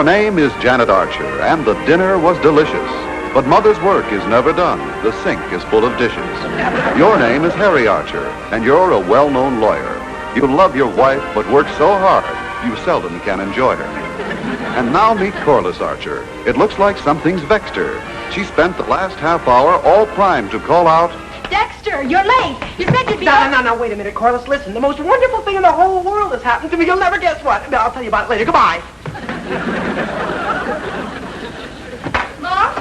name is Janet Archer, and the dinner was delicious. But mother's work is never done. The sink is full of dishes. Your name is Harry Archer, and you're a well-known lawyer. You love your wife, but work so hard, you seldom can enjoy her. And now meet Corliss Archer. It looks like something's vexed her. She spent the last half hour all primed to call out, Dexter, you're late. You said you'd be... No, wait a minute, Corliss. Listen, the most wonderful thing in the whole world has happened to me. You'll never guess what. I'll tell you about it later. Goodbye. Mom?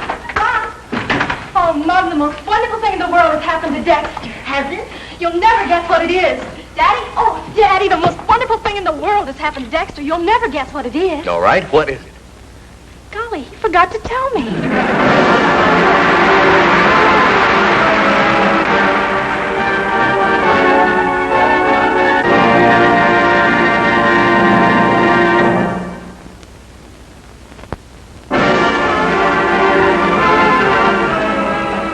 Oh, Mom, the most wonderful thing in the world has happened to Dexter. Has it? You'll never guess what it is. Daddy? Oh, Daddy, the most wonderful thing in the world has happened to Dexter. You'll never guess what it is. All right, what is it? Golly, he forgot to tell me.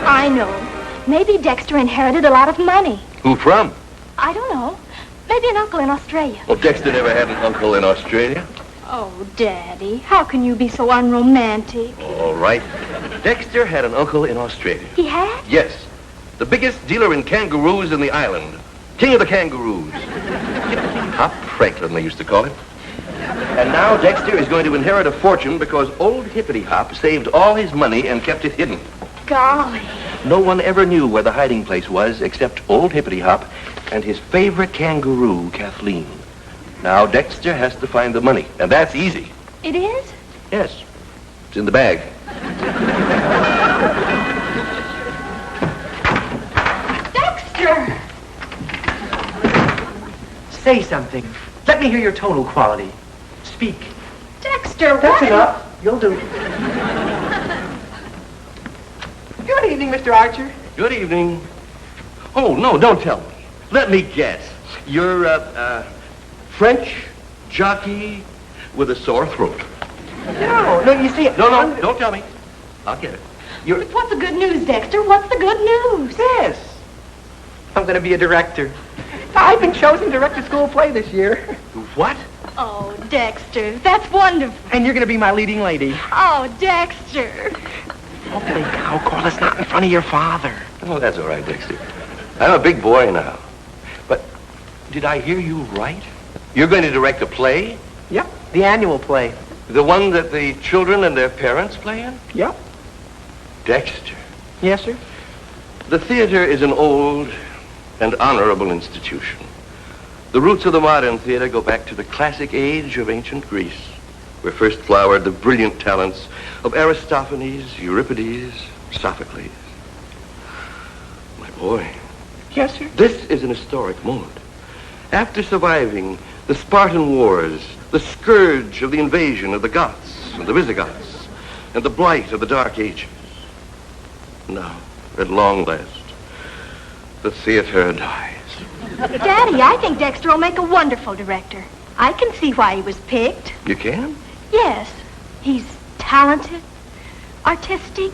I know. Maybe Dexter inherited a lot of money. Who from? I don't know. Maybe an uncle in Australia. Well, Dexter never had an uncle in Australia. Oh, Daddy, how can you be so unromantic? All right. Dexter had an uncle in Australia. He had? Yes. The biggest dealer in kangaroos in the island. King of the kangaroos. Hop Franklin, they used to call him. And now Dexter is going to inherit a fortune because old Hippity Hop saved all his money and kept it hidden. Golly. No one ever knew where the hiding place was except old Hippity Hop and his favorite kangaroo, Kathleen. Now Dexter has to find the money, and that's easy. It is? Yes. It's in the bag. Dexter! Say something. Let me hear your tonal quality. Speak. Dexter, That's what? enough. You'll do. Good evening, Mr. Archer. Good evening. Oh, no, don't tell me. Let me guess. You're French jockey with a sore throat. No, you see... No, don't tell me. I'll get it. You're... What's the good news, Dexter? What's the good news? Yes. I'm going to be a director. I've been chosen to direct a school play this year. What? Oh, Dexter, that's wonderful. And you're going to be my leading lady. Oh, Dexter. Holy cow, Corliss, not in front of your father. Oh, that's all right, Dexter. I'm a big boy now. But did I hear you right? You're going to direct a play? Yep, the annual play. The one that the children and their parents play in? Yep. Dexter. Yes, sir? The theater is an old and honorable institution. The roots of the modern theater go back to the classic age of ancient Greece, where first flowered the brilliant talents of Aristophanes, Euripides, Sophocles. My boy. Yes, sir? This is an historic moment. After surviving the Spartan Wars, the scourge of the invasion of the Goths and the Visigoths, and the blight of the Dark Ages, now, at long last, the theater dies. Daddy, I think Dexter will make a wonderful director. I can see why he was picked. You can? Yes. He's talented, artistic,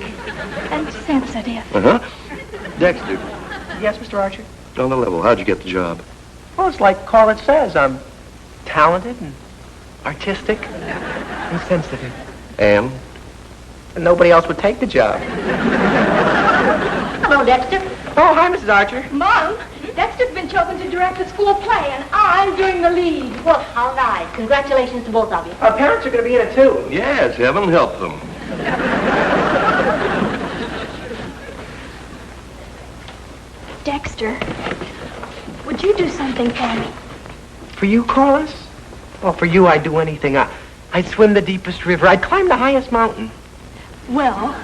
and sensitive. Uh-huh. Dexter, Yes, Mr. Archer? on the level, how'd you get the job? Well, it's like Corliss says. I'm talented and artistic and sensitive. And? And nobody else would take the job. Hello, Dexter. Oh, hi, Mrs. Archer. Mom, Dexter's been chosen to direct a school play, and I'm doing the lead. Well, all right. Congratulations to both of you. Our parents are going to be in it, too. Yes, heaven help them. Dexter, would you do something for me? For you, Corliss? Well, for you, I'd do anything. I'd swim the deepest river. I'd climb the highest mountain. Well,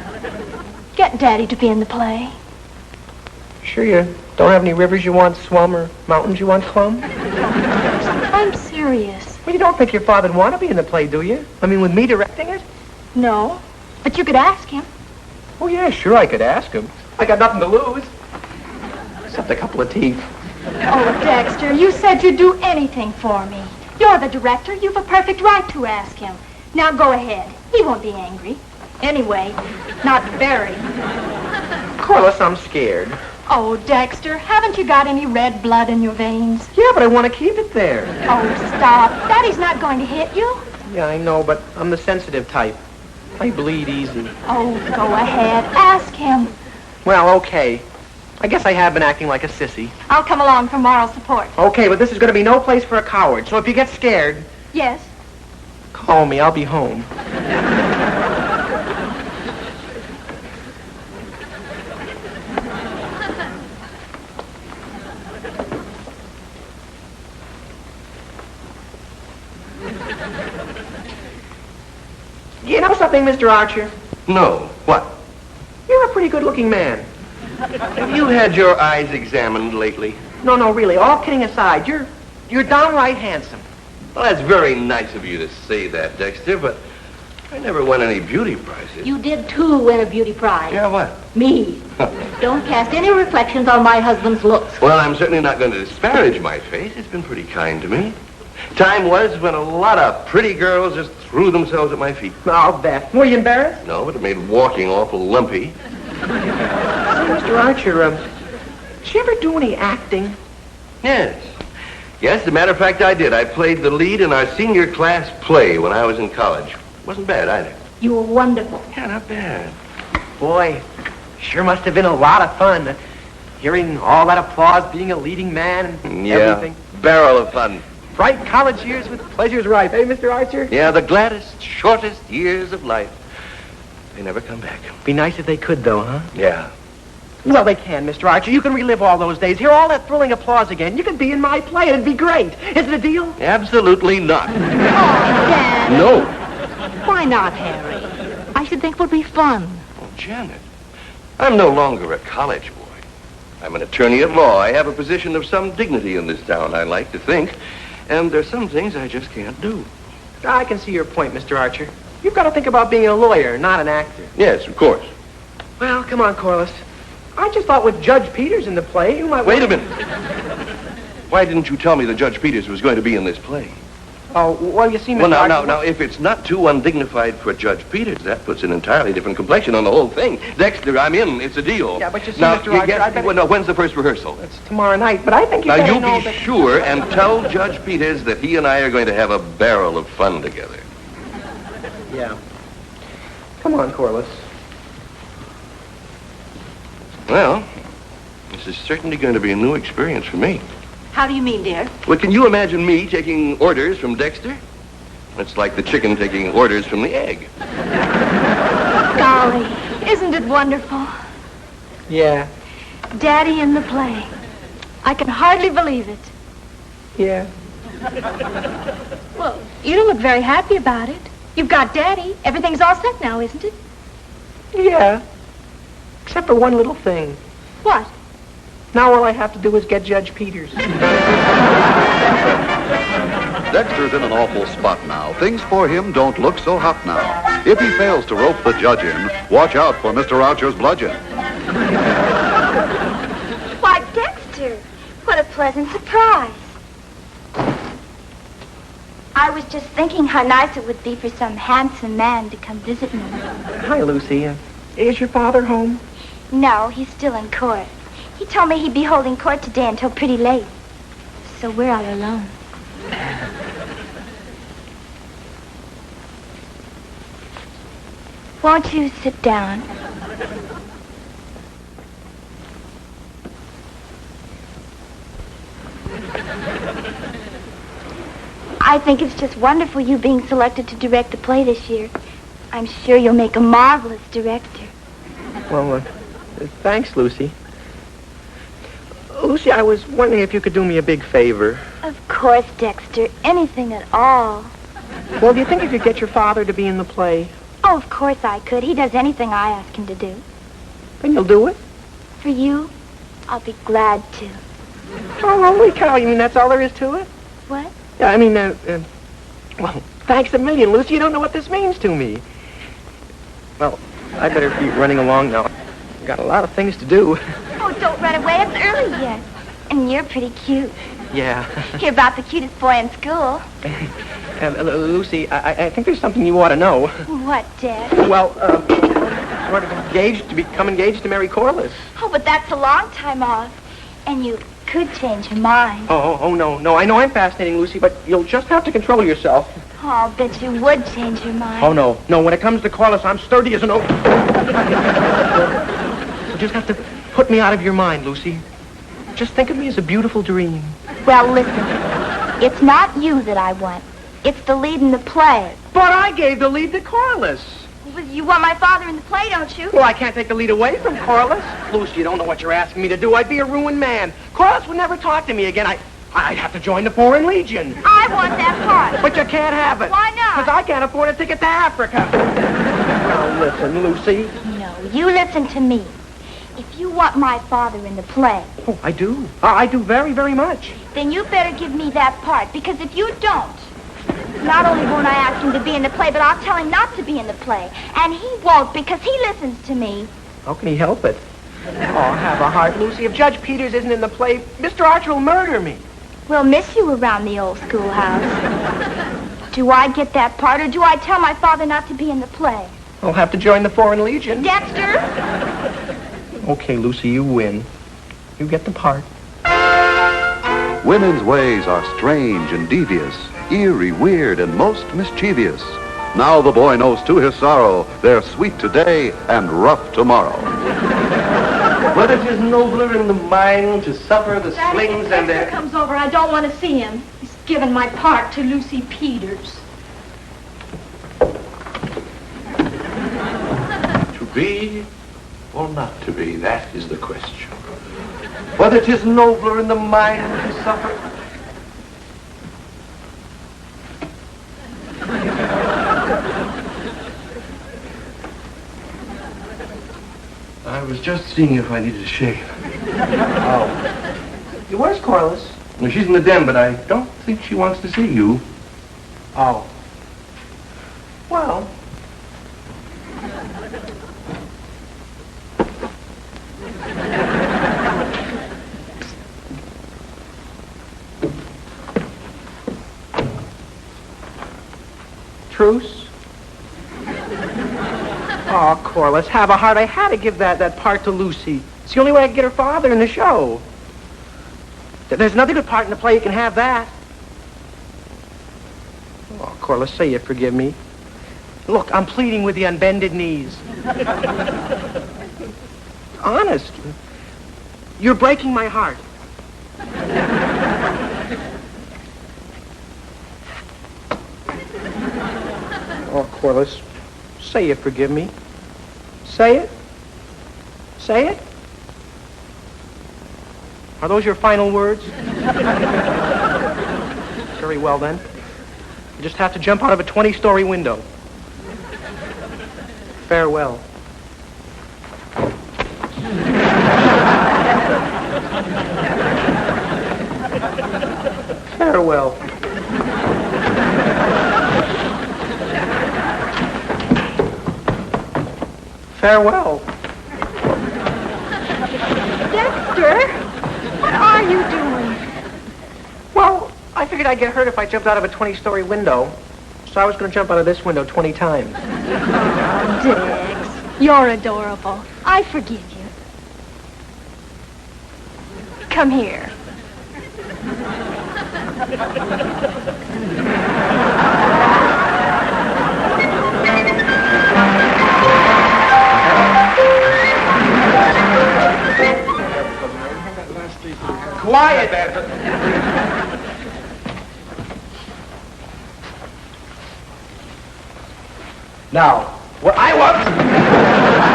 get Daddy to be in the play. Sure you don't have any rivers you want swum or mountains you want climbed? I'm serious. Well, you don't think your father'd want to be in the play, do you? I mean, with me directing it? No, but you could ask him. Oh, yeah, sure, I could ask him. I got nothing to lose. Except a couple of teeth. Oh, Dexter, you said you'd do anything for me. You're the director. You've a perfect right to ask him. Now go ahead. He won't be angry. Anyway, not very. Corliss, I'm scared. Oh, Dexter, haven't you got any red blood in your veins? Yeah, but I want to keep it there. Oh, stop. Daddy's not going to hit you. Yeah, I know, but I'm the sensitive type. I bleed easy. Oh, go ahead. Ask him. Well, okay. I guess I have been acting like a sissy. I'll come along for moral support. Okay, but this is going to be no place for a coward. So if you get scared, Yes. call me. I'll be home. You know something, Mr. Archer? No. What? You're a pretty good-looking man. Have you had your eyes examined lately? No, really. All kidding aside, you're downright handsome. Well, that's very nice of you to say that, Dexter, but I never won any beauty prizes. You did, too, win a beauty prize. Yeah, what? Me. Don't cast any reflections on my husband's looks. Well, I'm certainly not going to disparage my face. It's been pretty kind to me. Time was when a lot of pretty girls just threw themselves at my feet. I'll bet. Were you embarrassed? No, but it made walking awful lumpy. Say, Mr. Archer, did you ever do any acting? Yes. Yes, as a matter of fact, I did. I played the lead in our senior class play when I was in college. Wasn't bad either. You were wonderful. Yeah, not bad. Boy, sure must have been a lot of fun. Hearing all that applause, being a leading man, and everything. Barrel of fun. Bright college years with pleasures ripe, eh, Mr. Archer? Yeah, the gladdest, shortest years of life. They never come back. Be nice if they could, though, huh? Yeah. Well, they can, Mr. Archer. You can relive all those days. Hear all that thrilling applause again. You could be in my play. It'd be great. Is it a deal? Absolutely not. Oh, Dad. No. Why not, Harry? I should think it would be fun. Oh, Janet, I'm no longer a college boy. I'm an attorney at law. I have a position of some dignity in this town, I like to think. And there's some things I just can't do. I can see your point, Mr. Archer. You've got to think about being a lawyer, not an actor. Yes, of course. Well, come on, Corliss. I just thought with Judge Peters in the play, you might... Wait a minute. Why didn't you tell me that Judge Peters was going to be in this play? Oh, well, you see, Mr. Well, Archer... now, if it's not too undignified for Judge Peters, that puts an entirely different complexion on the whole thing. Dexter, I'm in. It's a deal. Yeah, but you see, now, Mr. Archer, I better... Well, no, when's the first rehearsal? It's tomorrow night, but I think you Now, better you know be that... sure and tell Judge Peters that he and I are going to have a barrel of fun together. Yeah. Come on, Corliss. Well, this is certainly going to be a new experience for me. How do you mean, dear? Well, can you imagine me taking orders from Dexter? It's like the chicken taking orders from the egg. Golly, isn't it wonderful? Yeah. Daddy in the play. I can hardly believe it. Yeah. Well, you don't look very happy about it. You've got Daddy. Everything's all set now, isn't it? Yeah. Except for one little thing. What? Now all I have to do is get Judge Peters. Dexter's in an awful spot now. Things for him don't look so hot now. If he fails to rope the judge in, watch out for Mr. Archer's bludgeon. Why, Dexter, what a pleasant surprise. I was just thinking how nice it would be for some handsome man to come visit me. Hi, Lucy. Is your father home? No, he's still in court. He told me he'd be holding court today until pretty late. So we're all alone. Won't you sit down? I think it's just wonderful you being selected to direct the play this year. I'm sure you'll make a marvelous director. Well, thanks, Lucy. Lucy, I was wondering if you could do me a big favor. Of course, Dexter. Anything at all. Well, do you think you could get your father to be in the play? Oh, of course I could. He does anything I ask him to do. Then you'll do it? For you, I'll be glad to. Oh, holy cow. You mean that's all there is to it? What? Yeah, I mean, well, thanks a million, Lucy. You don't know what this means to me. Well, I better be running along now. I've got a lot of things to do. Oh, don't run away. It's early yet. And you're pretty cute. Yeah. You're about the cutest boy in school. Lucy, I think there's something you ought to know. What, Dad? Well, sort of become engaged to marry Corliss. Oh, but that's a long time off. And you could change your mind. Oh, no. I know I'm fascinating, Lucy, but you'll just have to control yourself. Oh, I'll bet you would change your mind. Oh, no. No, when it comes to Corliss, I'm sturdy as an oak. You just have to put me out of your mind, Lucy. Just think of me as a beautiful dream. Well, listen. It's not you that I want. It's the lead in the play. But I gave the lead to Corliss. Well, you want my father in the play, don't you? Well, I can't take the lead away from Corliss. Lucy, you don't know what you're asking me to do. I'd be a ruined man. Corliss would never talk to me again. I'd have to join the Foreign Legion. I want that part. But you can't have it. Why not? Because I can't afford a ticket to Africa. Now, listen, Lucy. No, you listen to me. If you want my father in the play, Oh, I do. I do very, very much. then you better give me that part. Because if you don't, not only won't I ask him to be in the play, but I'll tell him not to be in the play. And he won't because he listens to me. How can he help it? Oh, have a heart, Lucy. If Judge Peters isn't in the play, Mr. Archer will murder me. We'll miss you around the old schoolhouse. Do I get that part, or do I tell my father not to be in the play? I'll have to join the Foreign Legion. Dexter? Okay, Lucy, you win. You get the part. Women's ways are strange and devious, eerie, weird, and most mischievous. Now the boy knows to his sorrow they're sweet today and rough tomorrow. But it is nobler in the mind to suffer the slings and Dexter comes over. I don't want to see him. He's given my part to Lucy Peters. To be or not to be, that is the question. Whether it is nobler in the mind to suffer. I was just seeing if I needed a shave. Oh. Where's Corliss? Well, she's in the den, but I don't think she wants to see you. Oh. Well. Truce? Oh, Corliss, have a heart. I had to give that part to Lucy. It's the only way I can get her father in the show. There's another good part in the play. You can have that. Oh, Corliss, say you forgive me. Look, I'm pleading with you on bended knees. Honest. You're breaking my heart. Oh, Corliss, say you forgive me. Say it. Say it. Are those your final words? Very well, then. You just have to jump out of a 20-story window. Farewell. Farewell. Farewell. Dexter? What are you doing? Well, I figured I'd get hurt if I jumped out of a 20-story window. So I was going to jump out of this window 20 times. Dex, you're adorable. I forgive you. Come here. Quiet! Now, what I want...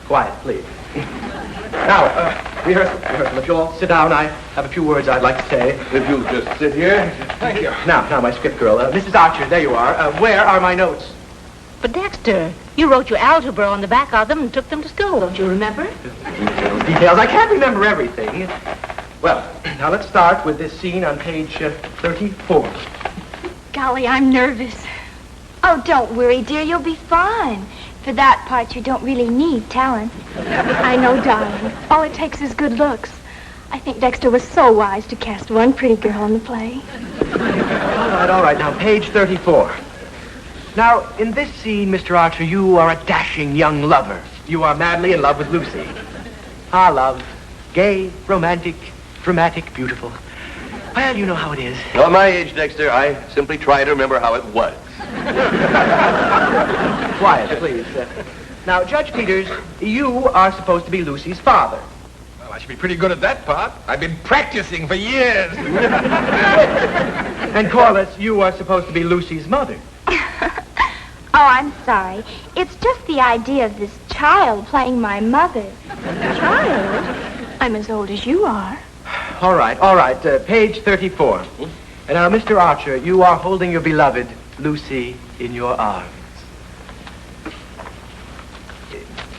Quiet, please. Now, rehearsal. If you'll all sit down, I have a few words I'd like to say. If you'll just sit here. Thank you. Now, my script girl. Mrs. Archer, there you are. Where are my notes? But Dexter, you wrote your algebra on the back of them and took them to school, don't you remember? Details. I can't remember everything. Well, now let's start with this scene on page 34. Golly, I'm nervous. Oh, don't worry, dear. You'll be fine. For that part, you don't really need talent. I know, darling. All it takes is good looks. I think Dexter was so wise to cast one pretty girl in the play. All right. Now, page 34. Now, in this scene, Mr. Archer, you are a dashing young lover. You are madly in love with Lucy. Ah, love. Gay, romantic, dramatic, beautiful. Well, you know how it is. At my age, Dexter, I simply try to remember how it was. Quiet, please. Now, Judge Peters, you are supposed to be Lucy's father. Well, I should be pretty good at that part. I've been practicing for years. And Corliss, you are supposed to be Lucy's mother. Oh, I'm sorry. It's just the idea of this child playing my mother. Child? I'm as old as you are. All right. Page 34. And now, Mr. Archer, you are holding your beloved Lucy in your arms.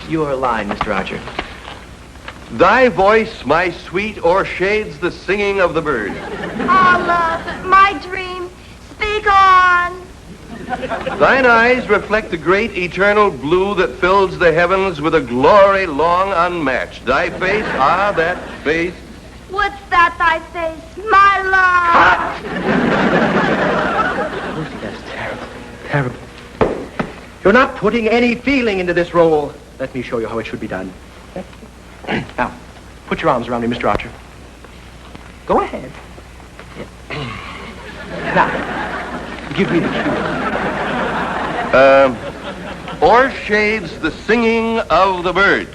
Your line, Mr. Archer. Thy voice, my sweet, o'ershades the singing of the bird. Oh, love, my dream, speak on. Thine eyes reflect the great eternal blue that fills the heavens with a glory long unmatched. Thy face, that face. What's that, thy face, my love? Lucy, that's terrible. You're not putting any feeling into this role. Let me show you how it should be done. Now, put your arms around me, Mr. Archer. Go ahead. Now, give me the cue. O'ershades the singing of the birds.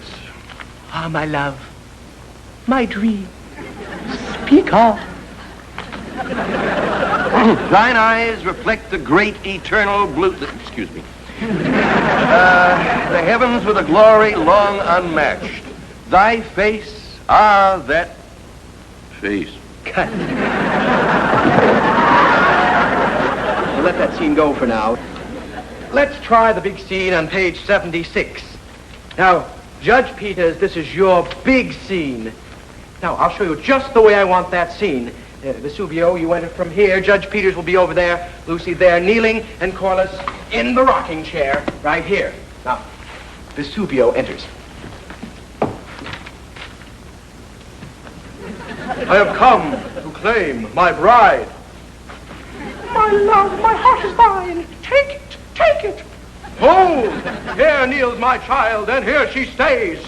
Ah, my love, my dream. Speak on. Thine eyes reflect the great eternal blue. Excuse me. The heavens with a glory long unmatched. Thy face, that face. Cut. We'll let that scene go for now. Let's try the big scene on page 76. Now, Judge Peters, this is your big scene. Now, I'll show you just the way I want that scene. Vesuvio, you enter from here. Judge Peters will be over there. Lucy there, kneeling, and Corliss in the rocking chair, right here. Now, Vesuvio enters. I have come to claim my bride. My love, my heart is thine. Take it. Hold! Here kneels my child, and here she stays.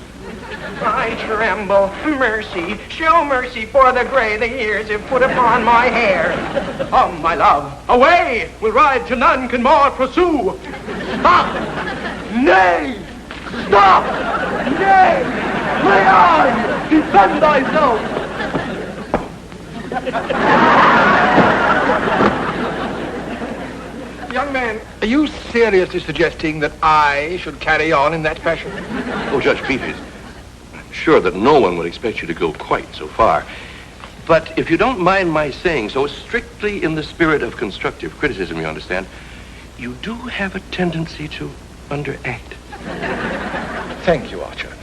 I tremble. Mercy, show mercy for the gray the years have put upon my hair. Come, my love, away! We'll ride till none can more pursue. Stop! Nay! Stop! Nay! Lay on! Defend thyself! Young man, are you seriously suggesting that I should carry on in that fashion? Oh, Judge Peters, I'm sure that no one would expect you to go quite so far. But if you don't mind my saying so, strictly in the spirit of constructive criticism, you understand, you do have a tendency to underact. Thank you, Archer.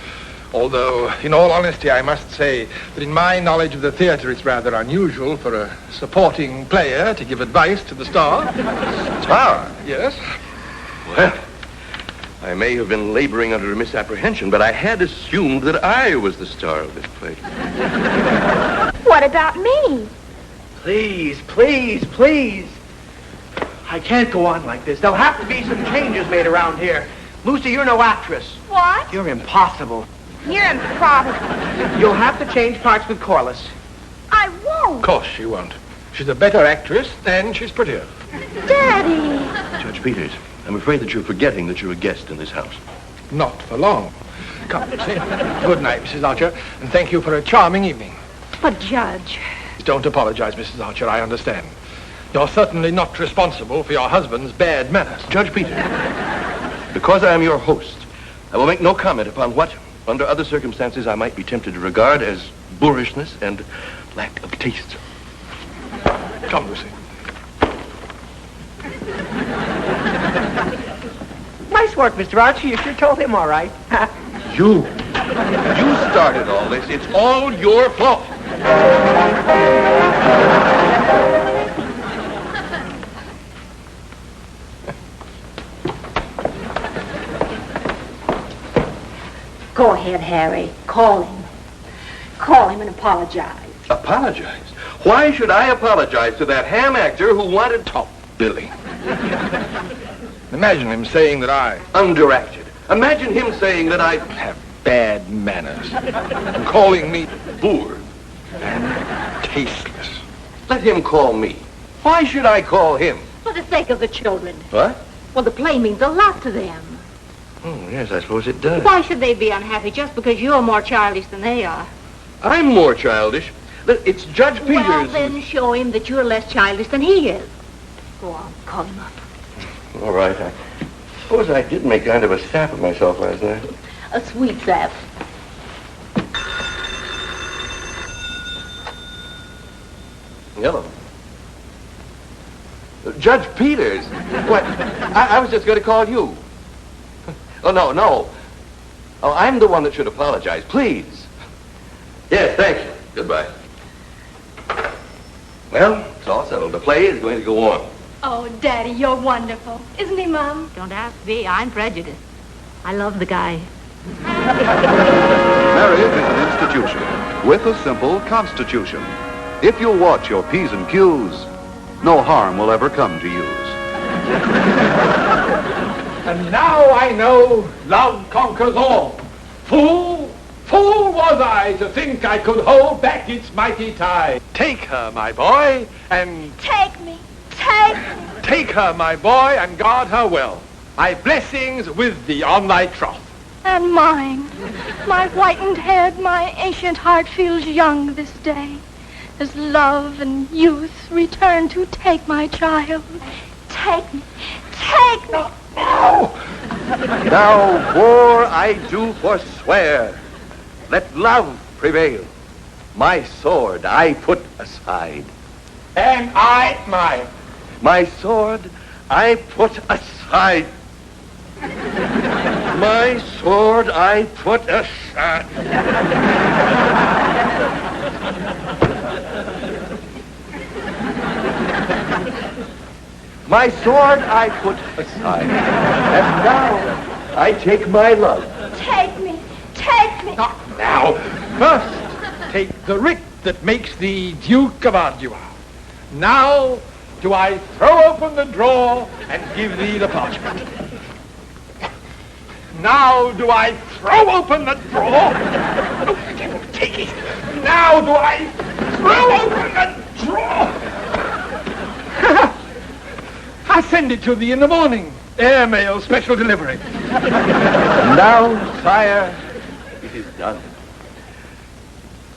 Although, in all honesty, I must say that in my knowledge of the theater, it's rather unusual for a supporting player to give advice to the star. Star? Yes. Well, I may have been laboring under a misapprehension, but I had assumed that I was the star of this play. What about me? Please. I can't go on like this. There'll have to be some changes made around here. Lucy, you're no actress. What? You're impossible. You're improbable. You'll have to change parts with Corliss. I won't. Of course she won't. She's a better actress, and she's prettier. Daddy. Judge Peters, I'm afraid that you're forgetting that you're a guest in this house. Not for long. Come, Lucy. Good night, Mrs. Archer, and thank you for a charming evening. But, Judge... Don't apologize, Mrs. Archer, I understand. You're certainly not responsible for your husband's bad manners. Judge Peters, because I am your host, I will make no comment upon what, under other circumstances, I might be tempted to regard as boorishness and lack of taste. Come, Lucy. Nice work, Mr. Archer. You sure told him all right. You started all this. It's all your fault. Go ahead, Harry. Call him. Call him and apologize. Apologize? Why should I apologize to that ham actor who wanted Oh, Billy. Imagine him saying that I underacted? Imagine him saying that I have bad manners and calling me boor. and tasteless. Let him call me. Why should I call him? For the sake of the children. What? Well, the play means a lot to them. Oh, yes, I suppose it does. Why should they be unhappy just because you're more childish than they are? I'm more childish. It's Judge Peters. Well, then show him that you're less childish than he is. Go on, call him up. All right. I suppose I did make kind of a sap of myself last night. A sweet sap. Hello. Judge Peters. What? I was just going to call you. Oh, no. Oh, I'm the one that should apologize. Please. Yes, thank you. Goodbye. Well, it's all settled. The play is going to go on. Oh, Daddy, you're wonderful. Isn't he, Mom? Don't ask me. I'm prejudiced. I love the guy. Marriage is an institution with a simple constitution. If you'll watch your P's and Q's, no harm will ever come to use. And now I know love conquers all. Fool was I to think I could hold back its mighty tide. Take her, my boy, and Take me. Take me. take her, my boy, and guard her well. My blessings with thee on thy troth. And mine. My whitened head, my ancient heart feels young this day. As love and youth return to take my child. Take me. Take me. Now, war I do forswear. Let love prevail. My sword I put aside. And I mine. My sword I put aside. My sword I put aside. My sword I put aside. And now I take my love. Take me. Take me. Now, first, take the writ that makes thee Duke of Ardua. Now do I throw open the drawer and give thee the parchment. Now do I throw open the drawer. Oh, take it. Now do I throw open the drawer. I'll send it to thee in the morning. Airmail special delivery. Now, sire, it is done.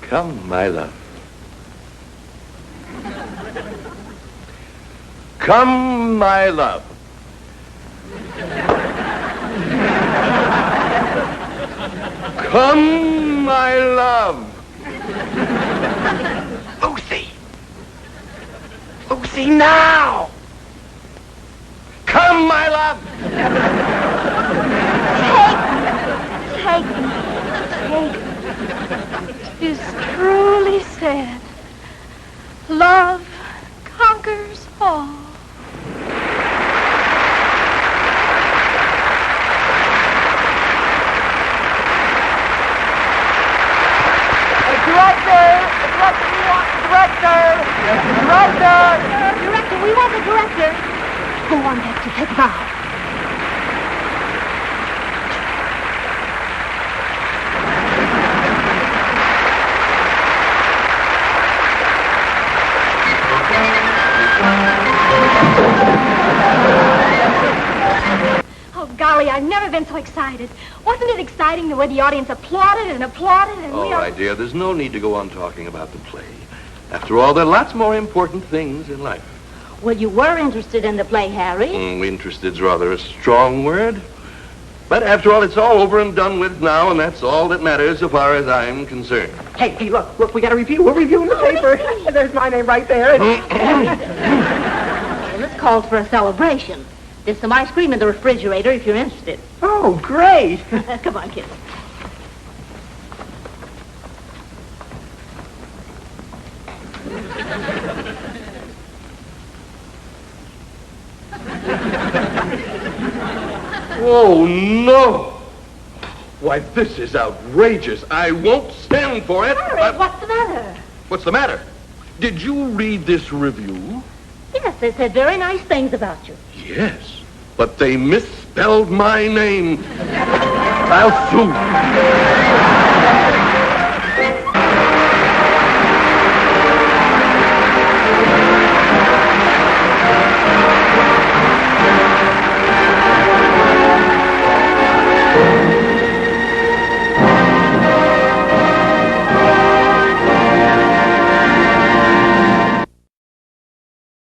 Come, my love. Come, my love. Come, my love. Lucy. Lucy, now. Come, my love. Take me. Take me. 'Tis truly said, love conquers all. Director, we want the director. Go on, Dexter, take a bow. Oh, golly, I've never been so excited. Wasn't it exciting the way the audience applauded and applauded and All right, dear, there's no need to go on talking about the play. After all, there are lots more important things in life. Well, you were interested in the play, Harry. Interested's rather a strong word. But after all, it's all over and done with now, and that's all that matters so far as I'm concerned. Hey, look, we got a review. We're reviewing the paper. There's my name right there. Well, this calls for a celebration. There's some ice cream in the refrigerator if you're interested. Oh, great. Come on, kids. Oh, no! Why, this is outrageous. I won't stand for it. Harry, what's the matter? What's the matter? Did you read this review? Yes, they said very nice things about you. Yes, but they misspelled my name. I'll sue.